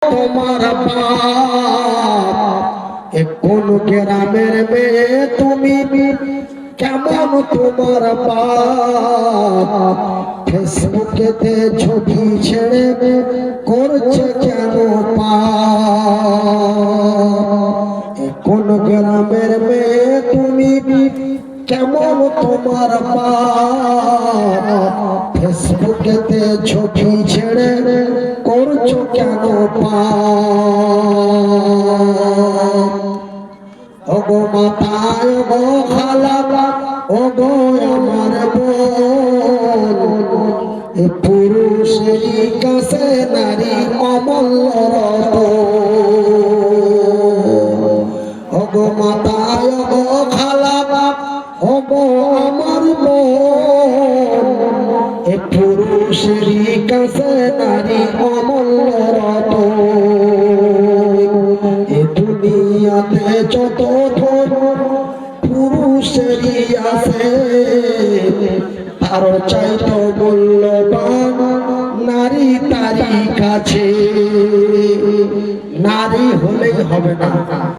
তোমার বাপ কোন গ্রামের মেয়ে তুমি কেমন তোমার বাপ ফেসবুকেতে ছবি ছেড়ে করছে কেন পাপ কোন গ্রামের মেয়ে তুমি কেমন তোমার বাপ ফেসবুকেতে ছবি ছেড়ে করছো কেন পাপ ওগো মাতায় গো খালা ওগো আমার বোন এ পুরুষেরই কাছে নারী অমূল্য ওগো মাতায় গো খালা ওগো আমার বোন এ পুরুষেরই কাছে নারী অমূল্য রতন এ দুনিয়াতে যত ধন পুরুষেরই আছে তার চাইতে মূল্যবান নারী তারই কাছে নারী হলেই হবে না।